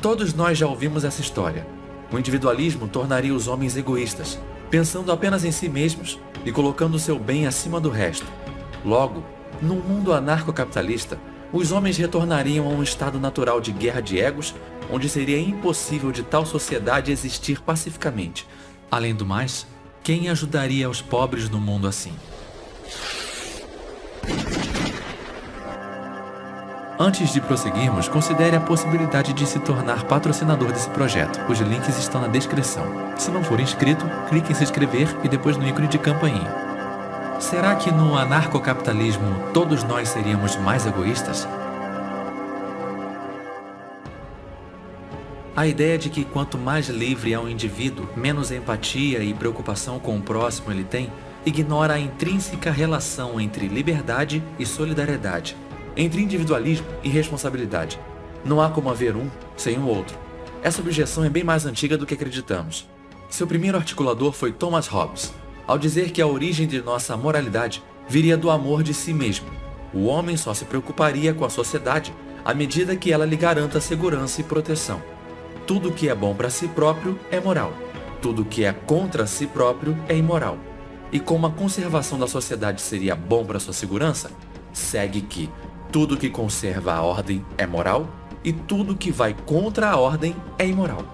Todos nós já ouvimos essa história. O individualismo tornaria os homens egoístas, pensando apenas em si mesmos e colocando seu bem acima do resto. Logo, num mundo anarcocapitalista, os homens retornariam a um estado natural de guerra de egos, onde seria impossível de tal sociedade existir pacificamente. Além do mais, quem ajudaria os pobres no mundo assim? Antes de prosseguirmos, considere a possibilidade de se tornar patrocinador desse projeto. Os links estão na descrição. Se não for inscrito, clique em se inscrever e depois no ícone de campainha. Será que no anarcocapitalismo todos nós seríamos mais egoístas? A ideia de que quanto mais livre é um indivíduo, menos empatia e preocupação com o próximo ele tem, ignora a intrínseca relação entre liberdade e solidariedade, entre individualismo e responsabilidade. Não há como haver um sem o outro. Essa objeção é bem mais antiga do que acreditamos. Seu primeiro articulador foi Thomas Hobbes, ao dizer que a origem de nossa moralidade viria do amor de si mesmo. O homem só se preocuparia com a sociedade à medida que ela lhe garanta segurança e proteção. Tudo que é bom para si próprio é moral. Tudo que é contra si próprio é imoral. E como a conservação da sociedade seria bom para sua segurança, segue que tudo que conserva a ordem é moral e tudo que vai contra a ordem é imoral.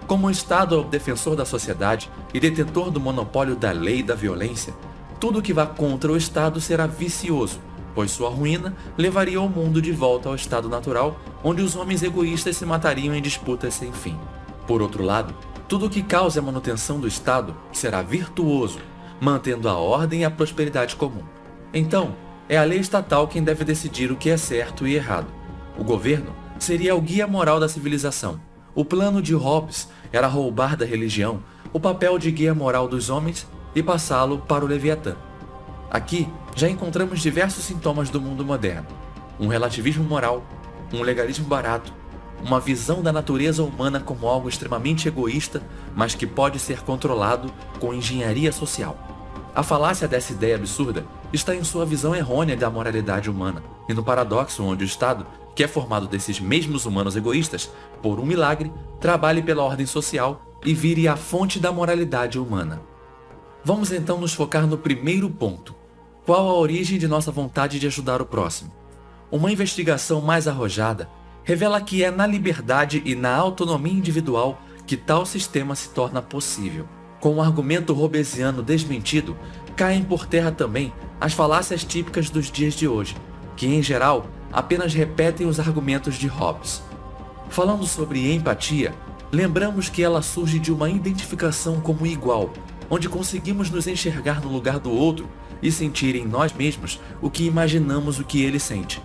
Como o Estado é o defensor da sociedade e detentor do monopólio da lei e da violência, tudo que vá contra o Estado será vicioso, pois sua ruína levaria o mundo de volta ao estado natural, onde os homens egoístas se matariam em disputas sem fim. Por outro lado, tudo que cause a manutenção do Estado será virtuoso, mantendo a ordem e a prosperidade comum. Então, é a lei estatal quem deve decidir o que é certo e errado. O governo seria o guia moral da civilização. O plano de Hobbes era roubar da religião o papel de guia moral dos homens e passá-lo para o Leviatã. Aqui já encontramos diversos sintomas do mundo moderno: um relativismo moral, um legalismo barato, uma visão da natureza humana como algo extremamente egoísta, mas que pode ser controlado com engenharia social. A falácia dessa ideia absurda está em sua visão errônea da moralidade humana e no paradoxo onde o Estado, que é formado desses mesmos humanos egoístas, por um milagre, trabalhe pela ordem social e vire a fonte da moralidade humana. Vamos então nos focar no primeiro ponto. Qual a origem de nossa vontade de ajudar o próximo? Uma investigação mais arrojada revela que é na liberdade e na autonomia individual que tal sistema se torna possível. Com o argumento hobbesiano desmentido, caem por terra também as falácias típicas dos dias de hoje, que em geral apenas repetem os argumentos de Hobbes. Falando sobre empatia, lembramos que ela surge de uma identificação como igual, onde conseguimos nos enxergar no lugar do outro e sentir em nós mesmos o que imaginamos o que ele sente.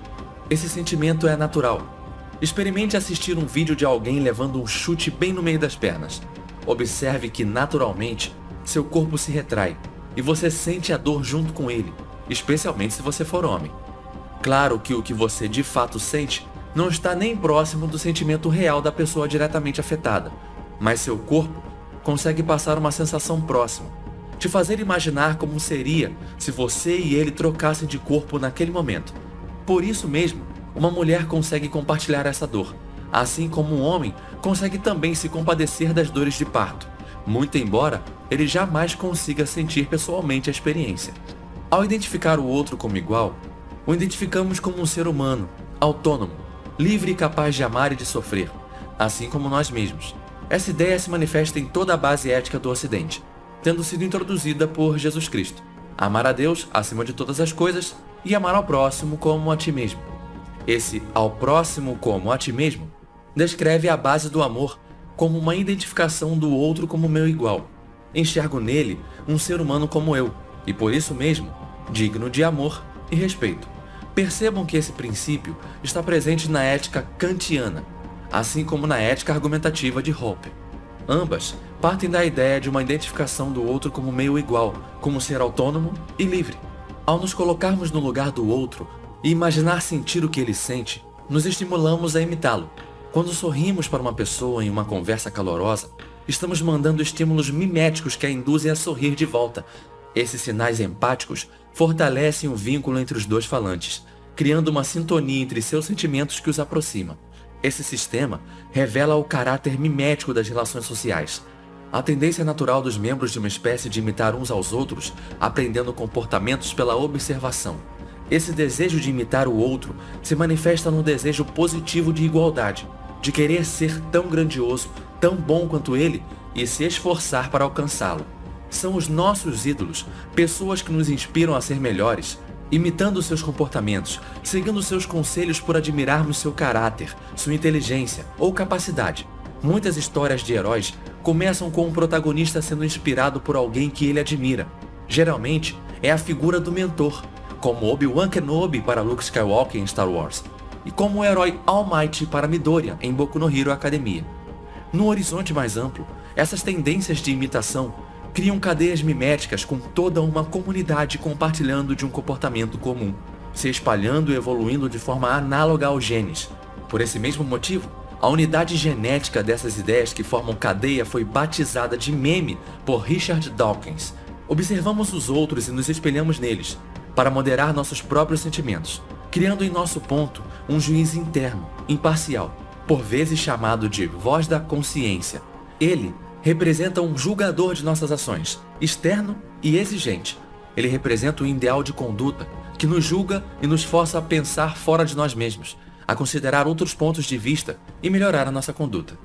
Esse sentimento é natural. Experimente assistir um vídeo de alguém levando um chute bem no meio das pernas. Observe que, naturalmente, seu corpo se retrai e você sente a dor junto com ele, especialmente se você for homem. Claro que o que você de fato sente não está nem próximo do sentimento real da pessoa diretamente afetada, mas seu corpo consegue passar uma sensação próxima, te fazer imaginar como seria se você e ele trocassem de corpo naquele momento. Por isso mesmo, uma mulher consegue compartilhar essa dor, assim como um homem consegue também se compadecer das dores de parto, muito embora ele jamais consiga sentir pessoalmente a experiência. Ao identificar o outro como igual, o identificamos como um ser humano, autônomo, livre e capaz de amar e de sofrer, assim como nós mesmos. Essa ideia se manifesta em toda a base ética do Ocidente, tendo sido introduzida por Jesus Cristo. Amar a Deus acima de todas as coisas e amar ao próximo como a ti mesmo. Esse ao próximo como a ti mesmo descreve a base do amor como uma identificação do outro como meu igual. Enxergo nele um ser humano como eu e por isso mesmo digno de amor e respeito. Percebam que esse princípio está presente na ética kantiana, assim como na ética argumentativa de Hoppe. Ambas partem da ideia de uma identificação do outro como meio igual, como ser autônomo e livre. Ao nos colocarmos no lugar do outro e imaginar sentir o que ele sente, nos estimulamos a imitá-lo. Quando sorrimos para uma pessoa em uma conversa calorosa, estamos mandando estímulos miméticos que a induzem a sorrir de volta. Esses sinais empáticos fortalecem o vínculo entre os dois falantes, criando uma sintonia entre seus sentimentos que os aproxima. Esse sistema revela o caráter mimético das relações sociais. A tendência natural dos membros de uma espécie de imitar uns aos outros, aprendendo comportamentos pela observação. Esse desejo de imitar o outro se manifesta no desejo positivo de igualdade, de querer ser tão grandioso, tão bom quanto ele e se esforçar para alcançá-lo. São os nossos ídolos, pessoas que nos inspiram a ser melhores, imitando seus comportamentos, seguindo seus conselhos por admirarmos seu caráter, sua inteligência ou capacidade. Muitas histórias de heróis começam com um protagonista sendo inspirado por alguém que ele admira. Geralmente, é a figura do mentor, como Obi-Wan Kenobi para Luke Skywalker em Star Wars, e como o herói All Might para Midoriya em Boku no Hero Academia. No horizonte mais amplo, essas tendências de imitação criam cadeias miméticas com toda uma comunidade compartilhando de um comportamento comum, se espalhando e evoluindo de forma análoga aos genes. Por esse mesmo motivo, a unidade genética dessas ideias que formam cadeia foi batizada de meme por Richard Dawkins. Observamos os outros e nos espelhamos neles, para moderar nossos próprios sentimentos, criando em nosso ponto um juiz interno, imparcial, por vezes chamado de voz da consciência. Ele representa um julgador de nossas ações, externo e exigente. Ele representa o ideal de conduta, que nos julga e nos força a pensar fora de nós mesmos, a considerar outros pontos de vista e melhorar a nossa conduta.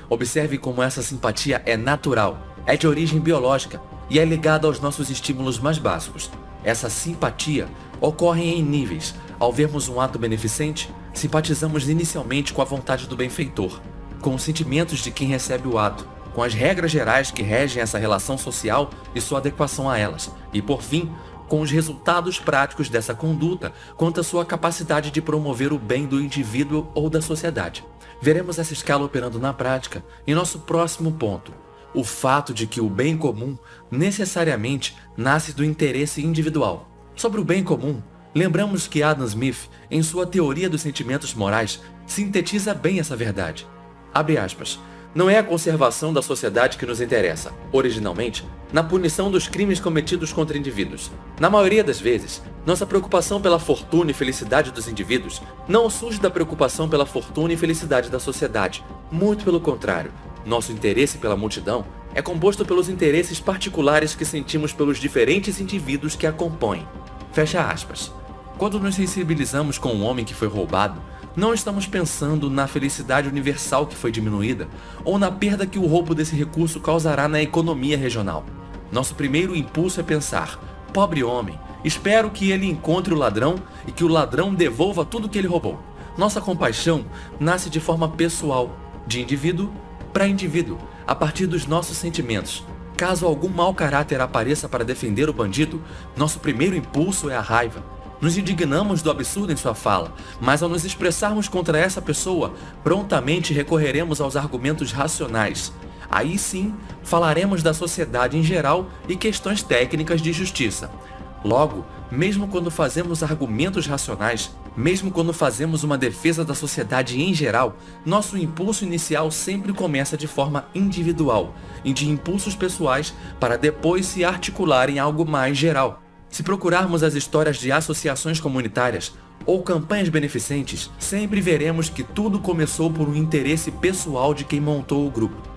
Observe como essa simpatia é natural, é de origem biológica e é ligada aos nossos estímulos mais básicos. Essa simpatia ocorre em níveis. Ao vermos um ato beneficente, simpatizamos inicialmente com a vontade do benfeitor, com os sentimentos de quem recebe o ato, com as regras gerais que regem essa relação social e sua adequação a elas, e por fim, com os resultados práticos dessa conduta quanto à sua capacidade de promover o bem do indivíduo ou da sociedade. Veremos essa escala operando na prática em nosso próximo ponto: o fato de que o bem comum necessariamente nasce do interesse individual. Sobre o bem comum, lembramos que Adam Smith, em sua teoria dos sentimentos morais, sintetiza bem essa verdade. Abre aspas. Não é a conservação da sociedade que nos interessa, originalmente, na punição dos crimes cometidos contra indivíduos. Na maioria das vezes, nossa preocupação pela fortuna e felicidade dos indivíduos não surge da preocupação pela fortuna e felicidade da sociedade. Muito pelo contrário, nosso interesse pela multidão é composto pelos interesses particulares que sentimos pelos diferentes indivíduos que a compõem. Fecha aspas. Quando nos sensibilizamos com um homem que foi roubado, não estamos pensando na felicidade universal que foi diminuída ou na perda que o roubo desse recurso causará na economia regional. Nosso primeiro impulso é pensar: pobre homem, espero que ele encontre o ladrão e que o ladrão devolva tudo que ele roubou. Nossa compaixão nasce de forma pessoal, de indivíduo para indivíduo, a partir dos nossos sentimentos. Caso algum mau caráter apareça para defender o bandido, nosso primeiro impulso é a raiva. Nos indignamos do absurdo em sua fala, mas ao nos expressarmos contra essa pessoa, prontamente recorreremos aos argumentos racionais. Aí sim, falaremos da sociedade em geral e questões técnicas de justiça. Logo, mesmo quando fazemos argumentos racionais, mesmo quando fazemos uma defesa da sociedade em geral, nosso impulso inicial sempre começa de forma individual e de impulsos pessoais para depois se articular em algo mais geral. Se procurarmos as histórias de associações comunitárias ou campanhas beneficentes, sempre veremos que tudo começou por um interesse pessoal de quem montou o grupo.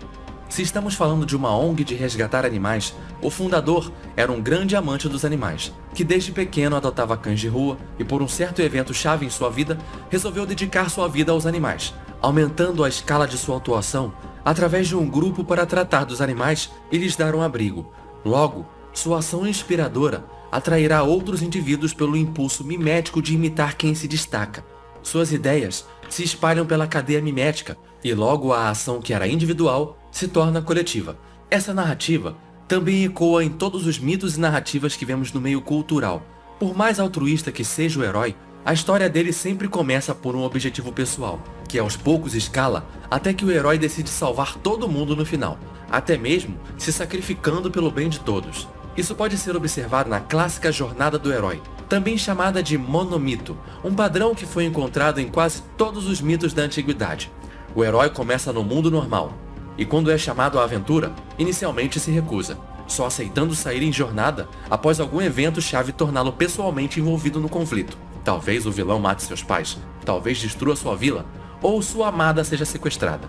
Se estamos falando de uma ONG de resgatar animais, o fundador era um grande amante dos animais, que desde pequeno adotava cães de rua e por um certo evento-chave em sua vida, resolveu dedicar sua vida aos animais, aumentando a escala de sua atuação através de um grupo para tratar dos animais e lhes dar um abrigo. Logo, sua ação inspiradora atrairá outros indivíduos pelo impulso mimético de imitar quem se destaca. Suas ideias se espalham pela cadeia mimética e logo a ação que era individual se torna coletiva. Essa narrativa também ecoa em todos os mitos e narrativas que vemos no meio cultural. Por mais altruísta que seja o herói, a história dele sempre começa por um objetivo pessoal, que aos poucos escala até que o herói decide salvar todo mundo no final, até mesmo se sacrificando pelo bem de todos. Isso pode ser observado na clássica jornada do herói, também chamada de monomito, um padrão que foi encontrado em quase todos os mitos da antiguidade. O herói começa no mundo normal, e quando é chamado à aventura, inicialmente se recusa, só aceitando sair em jornada após algum evento-chave torná-lo pessoalmente envolvido no conflito. Talvez o vilão mate seus pais, talvez destrua sua vila, ou sua amada seja sequestrada.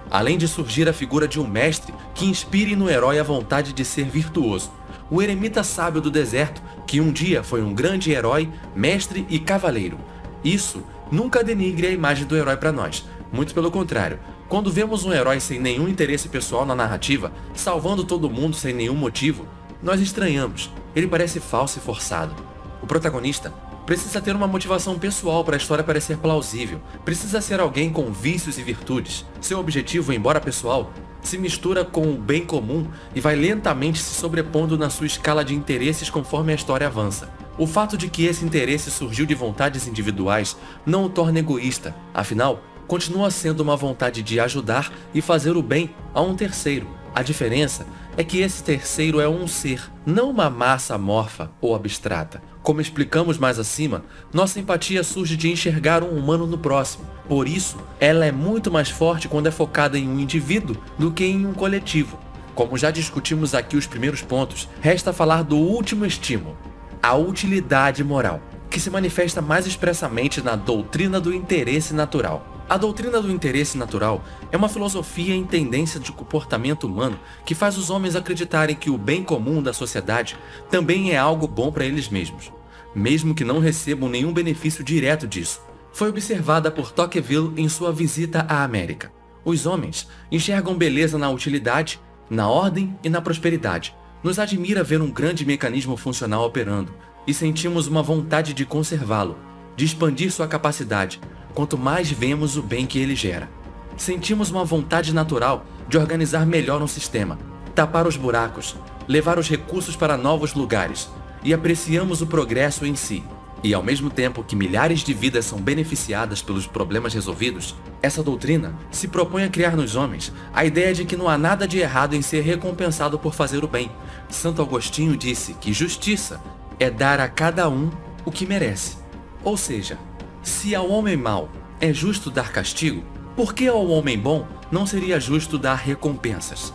Além de surgir a figura de um mestre que inspire no herói a vontade de ser virtuoso, o eremita sábio do deserto, que um dia foi um grande herói, mestre e cavaleiro. Isso nunca denigre a imagem do herói para nós, muito pelo contrário. Quando vemos um herói sem nenhum interesse pessoal na narrativa, salvando todo mundo sem nenhum motivo, nós estranhamos, ele parece falso e forçado. O protagonista precisa ter uma motivação pessoal para a história parecer plausível, precisa ser alguém com vícios e virtudes. Seu objetivo, embora pessoal, se mistura com o bem comum e vai lentamente se sobrepondo na sua escala de interesses conforme a história avança. O fato de que esse interesse surgiu de vontades individuais não o torna egoísta, afinal, continua sendo uma vontade de ajudar e fazer o bem a um terceiro. A diferença é que esse terceiro é um ser, não uma massa amorfa ou abstrata. Como explicamos mais acima, nossa empatia surge de enxergar um humano no próximo. Por isso, ela é muito mais forte quando é focada em um indivíduo do que em um coletivo. Como já discutimos aqui os primeiros pontos, resta falar do último estímulo, a utilidade moral, que se manifesta mais expressamente na doutrina do interesse natural. A doutrina do interesse natural é uma filosofia em tendência de comportamento humano que faz os homens acreditarem que o bem comum da sociedade também é algo bom para eles mesmos, mesmo que não recebam nenhum benefício direto disso. Foi observada por Tocqueville em sua visita à América. Os homens enxergam beleza na utilidade, na ordem e na prosperidade. Nos admira ver um grande mecanismo funcional operando e sentimos uma vontade de conservá-lo, de expandir sua capacidade, quanto mais vemos o bem que ele gera. Sentimos uma vontade natural de organizar melhor um sistema, tapar os buracos, levar os recursos para novos lugares, e apreciamos o progresso em si. E ao mesmo tempo que milhares de vidas são beneficiadas pelos problemas resolvidos, essa doutrina se propõe a criar nos homens a ideia de que não há nada de errado em ser recompensado por fazer o bem. Santo Agostinho disse que justiça é dar a cada um o que merece. Ou seja, se ao homem mau é justo dar castigo, por que ao homem bom não seria justo dar recompensas?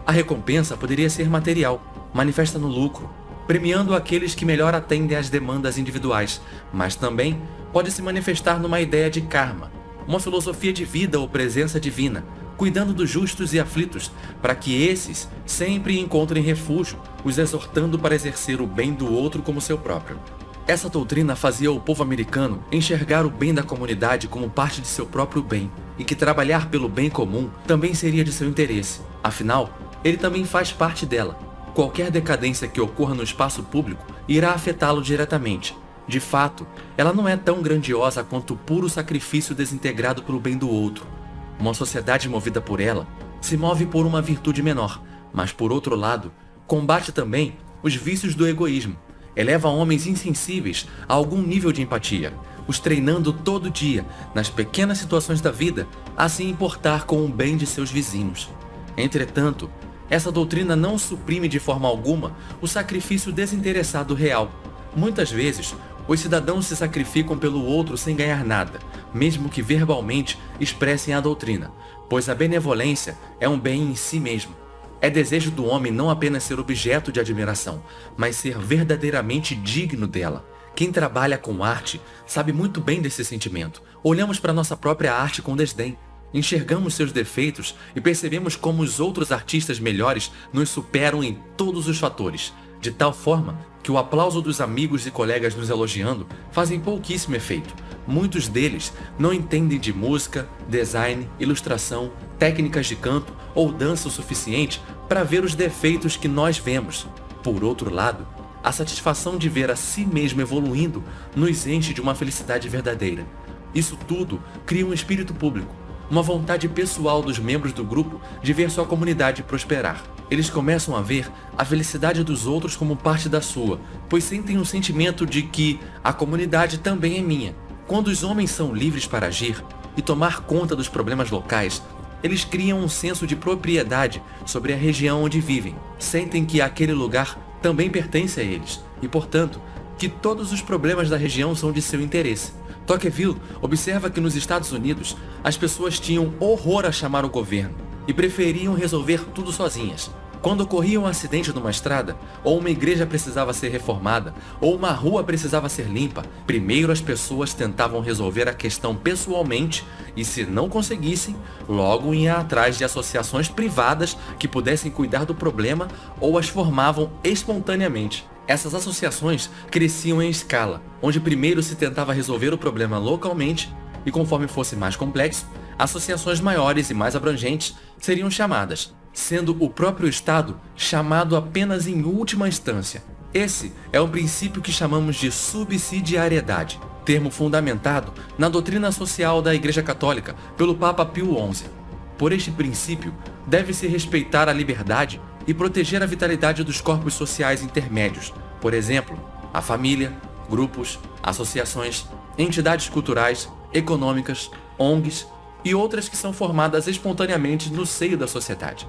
A recompensa poderia ser material, manifesta no lucro, premiando aqueles que melhor atendem às demandas individuais, mas também pode se manifestar numa ideia de karma, uma filosofia de vida ou presença divina, cuidando dos justos e aflitos, para que esses sempre encontrem refúgio, os exortando para exercer o bem do outro como seu próprio. Essa doutrina fazia o povo americano enxergar o bem da comunidade como parte de seu próprio bem, e que trabalhar pelo bem comum também seria de seu interesse. Afinal, ele também faz parte dela. Qualquer decadência que ocorra no espaço público irá afetá-lo diretamente. De fato, ela não é tão grandiosa quanto o puro sacrifício desintegrado pelo bem do outro. Uma sociedade movida por ela se move por uma virtude menor, mas por outro lado, combate também os vícios do egoísmo. Eleva homens insensíveis a algum nível de empatia, os treinando todo dia, nas pequenas situações da vida, a se importar com o bem de seus vizinhos. Entretanto, essa doutrina não suprime de forma alguma o sacrifício desinteressado real. Muitas vezes, os cidadãos se sacrificam pelo outro sem ganhar nada, mesmo que verbalmente expressem a doutrina, pois a benevolência é um bem em si mesmo. É desejo do homem não apenas ser objeto de admiração, mas ser verdadeiramente digno dela. Quem trabalha com arte sabe muito bem desse sentimento. Olhamos para nossa própria arte com desdém. Enxergamos seus defeitos e percebemos como os outros artistas melhores nos superam em todos os fatores, de tal forma que o aplauso dos amigos e colegas nos elogiando fazem pouquíssimo efeito. Muitos deles não entendem de música, design, ilustração, técnicas de canto ou dança o suficiente para ver os defeitos que nós vemos. Por outro lado, a satisfação de ver a si mesmo evoluindo nos enche de uma felicidade verdadeira. Isso tudo cria um espírito público, uma vontade pessoal dos membros do grupo de ver sua comunidade prosperar. Eles começam a ver a felicidade dos outros como parte da sua, pois sentem um sentimento de que a comunidade também é minha. Quando os homens são livres para agir e tomar conta dos problemas locais, eles criam um senso de propriedade sobre a região onde vivem. Sentem que aquele lugar também pertence a eles e, portanto, que todos os problemas da região são de seu interesse. Tocqueville observa que nos Estados Unidos as pessoas tinham horror a chamar o governo e preferiam resolver tudo sozinhas. Quando ocorria um acidente numa estrada, ou uma igreja precisava ser reformada, ou uma rua precisava ser limpa, primeiro as pessoas tentavam resolver a questão pessoalmente e, se não conseguissem, logo iam atrás de associações privadas que pudessem cuidar do problema ou as formavam espontaneamente. Essas associações cresciam em escala, onde primeiro se tentava resolver o problema localmente e, conforme fosse mais complexo, associações maiores e mais abrangentes seriam chamadas, sendo o próprio Estado chamado apenas em última instância. Esse é um princípio que chamamos de subsidiariedade, termo fundamentado na doutrina social da Igreja Católica pelo Papa Pio XI. Por este princípio, deve-se respeitar a liberdade e proteger a vitalidade dos corpos sociais intermédios, por exemplo, a família, grupos, associações, entidades culturais, econômicas, ONGs e outras que são formadas espontaneamente no seio da sociedade.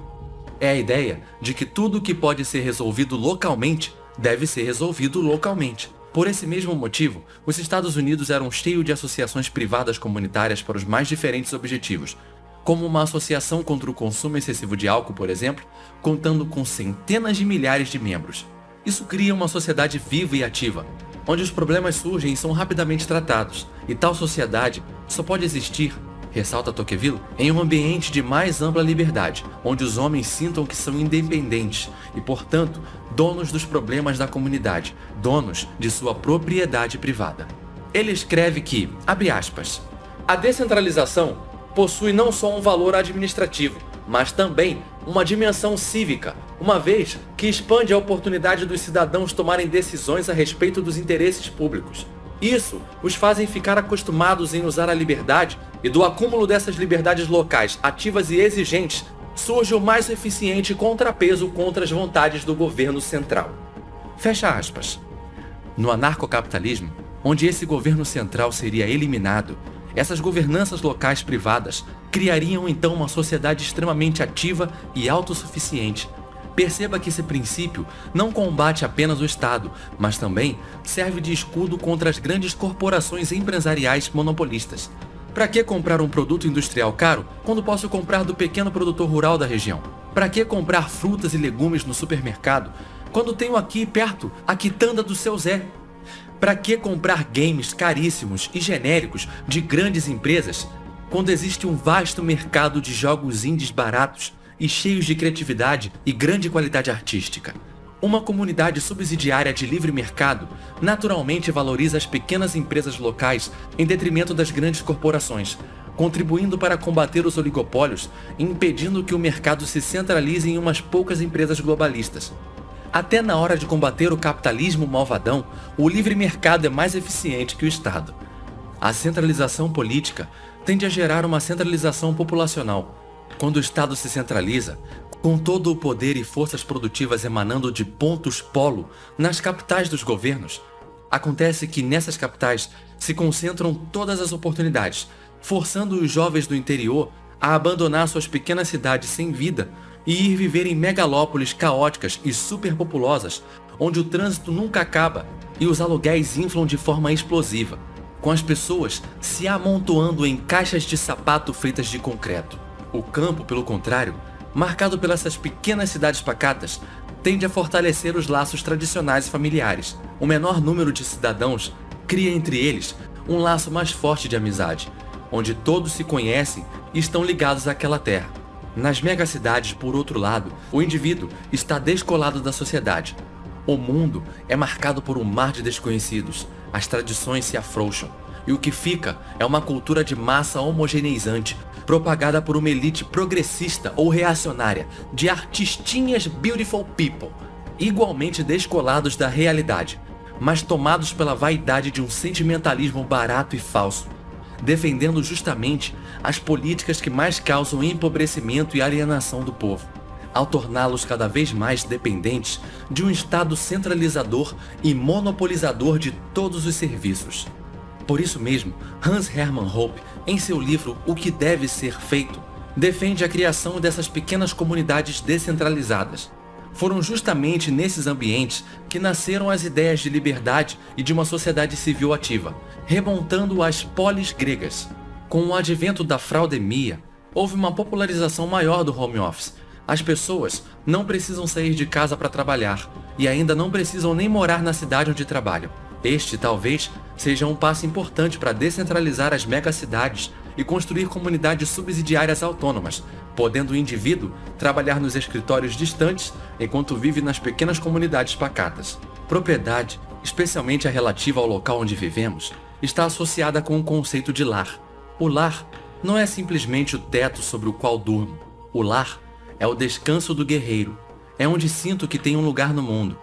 É a ideia de que tudo que pode ser resolvido localmente deve ser resolvido localmente. Por esse mesmo motivo, os Estados Unidos eram cheios de associações privadas comunitárias para os mais diferentes objetivos, como uma associação contra o consumo excessivo de álcool, por exemplo, contando com centenas de milhares de membros. Isso cria uma sociedade viva e ativa, onde os problemas surgem e são rapidamente tratados, e tal sociedade só pode existir, ressalta Tocqueville, em um ambiente de mais ampla liberdade, onde os homens sintam que são independentes e, portanto, donos dos problemas da comunidade, donos de sua propriedade privada. Ele escreve que, abre aspas, a descentralização possui não só um valor administrativo, mas também uma dimensão cívica, uma vez que expande a oportunidade dos cidadãos tomarem decisões a respeito dos interesses públicos. Isso os fazem ficar acostumados em usar a liberdade, e do acúmulo dessas liberdades locais ativas e exigentes surge o mais eficiente contrapeso contra as vontades do governo central. Fecha aspas. No anarcocapitalismo, onde esse governo central seria eliminado, essas governanças locais privadas criariam então uma sociedade extremamente ativa e autossuficiente. Perceba que esse princípio não combate apenas o Estado, mas também serve de escudo contra as grandes corporações empresariais monopolistas. Para que comprar um produto industrial caro quando posso comprar do pequeno produtor rural da região? Para que comprar frutas e legumes no supermercado quando tenho aqui perto a quitanda do seu Zé? Para que comprar games caríssimos e genéricos de grandes empresas quando existe um vasto mercado de jogos indies baratos e cheios de criatividade e grande qualidade artística? Uma comunidade subsidiária de livre mercado naturalmente valoriza as pequenas empresas locais em detrimento das grandes corporações, contribuindo para combater os oligopólios e impedindo que o mercado se centralize em umas poucas empresas globalistas. Até na hora de combater o capitalismo malvadão, o livre mercado é mais eficiente que o Estado. A centralização política tende a gerar uma centralização populacional. Quando o Estado se centraliza, com todo o poder e forças produtivas emanando de pontos-polo nas capitais dos governos, acontece que nessas capitais se concentram todas as oportunidades, forçando os jovens do interior a abandonar suas pequenas cidades sem vida e ir viver em megalópolis caóticas e superpopulosas, onde o trânsito nunca acaba e os aluguéis inflam de forma explosiva, com as pessoas se amontoando em caixas de sapato feitas de concreto. O campo, pelo contrário, marcado pelas pequenas cidades pacatas, tende a fortalecer os laços tradicionais e familiares. O menor número de cidadãos cria entre eles um laço mais forte de amizade, onde todos se conhecem e estão ligados àquela terra. Nas megacidades, por outro lado, o indivíduo está descolado da sociedade. O mundo é marcado por um mar de desconhecidos, as tradições se afrouxam, e o que fica é uma cultura de massa homogeneizante, propagada por uma elite progressista ou reacionária de artistinhas beautiful people, igualmente descolados da realidade, mas tomados pela vaidade de um sentimentalismo barato e falso, defendendo justamente as políticas que mais causam empobrecimento e alienação do povo, ao torná-los cada vez mais dependentes de um Estado centralizador e monopolizador de todos os serviços. Por isso mesmo, Hans Hermann Hoppe, em seu livro O que deve ser feito, defende a criação dessas pequenas comunidades descentralizadas. Foram justamente nesses ambientes que nasceram as ideias de liberdade e de uma sociedade civil ativa, remontando às polis gregas. Com o advento da fraudemia, houve uma popularização maior do home office, As pessoas não precisam sair de casa para trabalhar e ainda não precisam nem morar na cidade onde trabalham. Este, talvez, seja um passo importante para descentralizar as megacidades e construir comunidades subsidiárias autônomas, podendo o indivíduo trabalhar nos escritórios distantes enquanto vive nas pequenas comunidades pacatas. Propriedade, especialmente a relativa ao local onde vivemos, está associada com o conceito de lar. O lar não é simplesmente o teto sobre o qual durmo. O lar é o descanso do guerreiro. É onde sinto que tenho um lugar no mundo.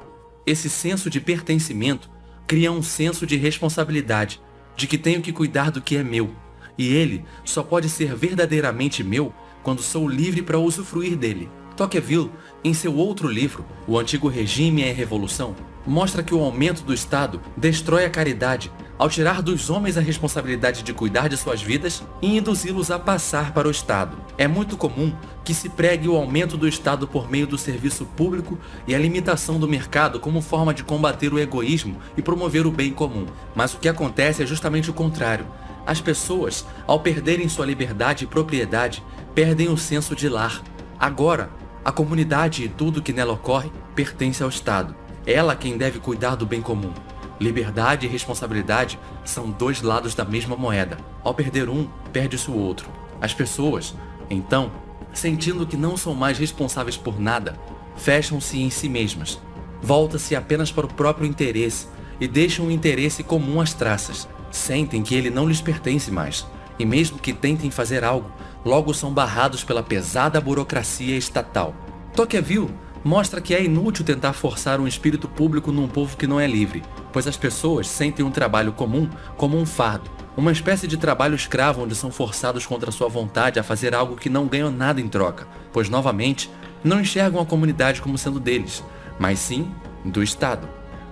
Esse senso de pertencimento cria um senso de responsabilidade, de que tenho que cuidar do que é meu. E ele só pode ser verdadeiramente meu quando sou livre para usufruir dele. Tocqueville, em seu outro livro, O Antigo Regime e a Revolução, mostra que o aumento do Estado destrói a caridade ao tirar dos homens a responsabilidade de cuidar de suas vidas e induzi-los a passar para o Estado. É muito comum que se pregue o aumento do Estado por meio do serviço público e a limitação do mercado como forma de combater o egoísmo e promover o bem comum. Mas o que acontece é justamente o contrário. As pessoas, ao perderem sua liberdade e propriedade, perdem o senso de lar. Agora, a comunidade e tudo que nela ocorre pertence ao Estado. Ela quem deve cuidar do bem comum. Liberdade e responsabilidade são dois lados da mesma moeda. Ao perder um, perde-se o outro. As pessoas, então, sentindo que não são mais responsáveis por nada, fecham-se em si mesmas. Voltam-se apenas para o próprio interesse e deixam o interesse comum às traças. Sentem que ele não lhes pertence mais. E mesmo que tentem fazer algo, logo são barrados pela pesada burocracia estatal. Tocqueville mostra que é inútil tentar forçar um espírito público num povo que não é livre, pois as pessoas sentem um trabalho comum como um fardo, uma espécie de trabalho escravo onde são forçados contra sua vontade a fazer algo que não ganham nada em troca, pois novamente não enxergam a comunidade como sendo deles, mas sim do Estado.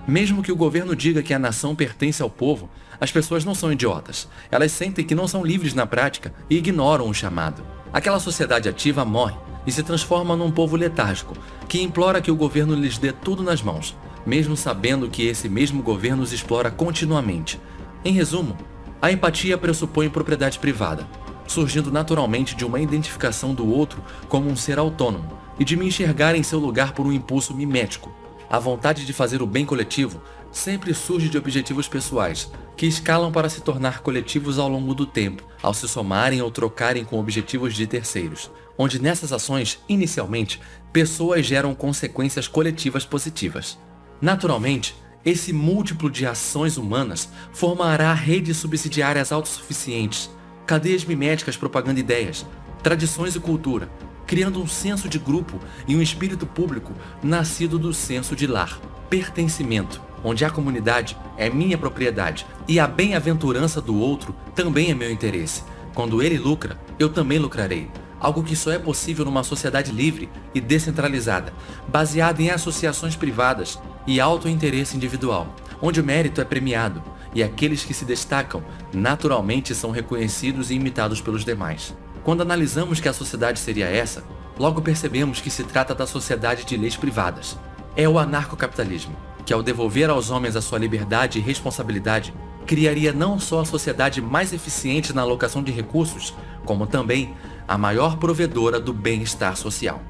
Mesmo que o governo diga que a nação pertence ao povo, as pessoas não são idiotas. Elas sentem que não são livres na prática e ignoram o chamado. Aquela sociedade ativa morre e se transforma num povo letárgico, que implora que o governo lhes dê tudo nas mãos, mesmo sabendo que esse mesmo governo os explora continuamente. Em resumo, a empatia pressupõe propriedade privada, surgindo naturalmente de uma identificação do outro como um ser autônomo e de me enxergar em seu lugar por um impulso mimético. A vontade de fazer o bem coletivo sempre surge de objetivos pessoais, que escalam para se tornar coletivos ao longo do tempo, ao se somarem ou trocarem com objetivos de terceiros, onde nessas ações, inicialmente, pessoas geram consequências coletivas positivas. Naturalmente, esse múltiplo de ações humanas formará redes subsidiárias autossuficientes, cadeias miméticas propagando ideias, tradições e cultura, criando um senso de grupo e um espírito público nascido do senso de lar, pertencimento, onde a comunidade é minha propriedade e a bem-aventurança do outro também é meu interesse. Quando ele lucra, eu também lucrarei. Algo que só é possível numa sociedade livre e descentralizada, baseada em associações privadas e auto-interesse individual, onde o mérito é premiado e aqueles que se destacam naturalmente são reconhecidos e imitados pelos demais. Quando analisamos que a sociedade seria essa, logo percebemos que se trata da sociedade de leis privadas. É o anarcocapitalismo, que ao devolver aos homens a sua liberdade e responsabilidade, criaria não só a sociedade mais eficiente na alocação de recursos, como também a maior provedora do bem-estar social.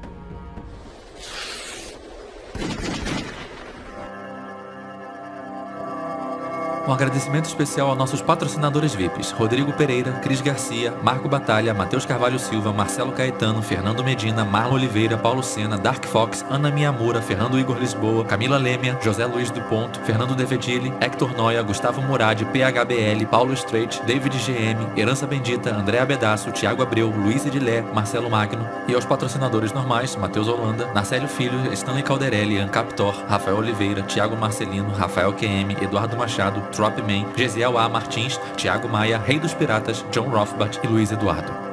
Um agradecimento especial aos nossos patrocinadores VIPs, Rodrigo Pereira, Cris Garcia, Marco Batalha, Matheus Carvalho Silva, Marcelo Caetano, Fernando Medina, Marlon Oliveira, Paulo Sena, Dark Fox, Ana Miyamura, Fernando Igor Lisboa, Camila Lêmia, José Luiz do Ponto, Fernando Devedilli, Hector Noia, Gustavo Murad, PHBL, Paulo Straight, David GM, Herança Bendita, André Abedaço, Thiago Abreu, Luiz Edilé, Marcelo Magno e aos patrocinadores normais, Matheus Holanda, Narcélio Filho, Stanley Calderelli, Ancaptor, Rafael Oliveira, Thiago Marcelino, Rafael QM, Eduardo Machado, Tropman, Gesiel A. Martins, Thiago Maia, Rei dos Piratas, John Rothbard e Luiz Eduardo.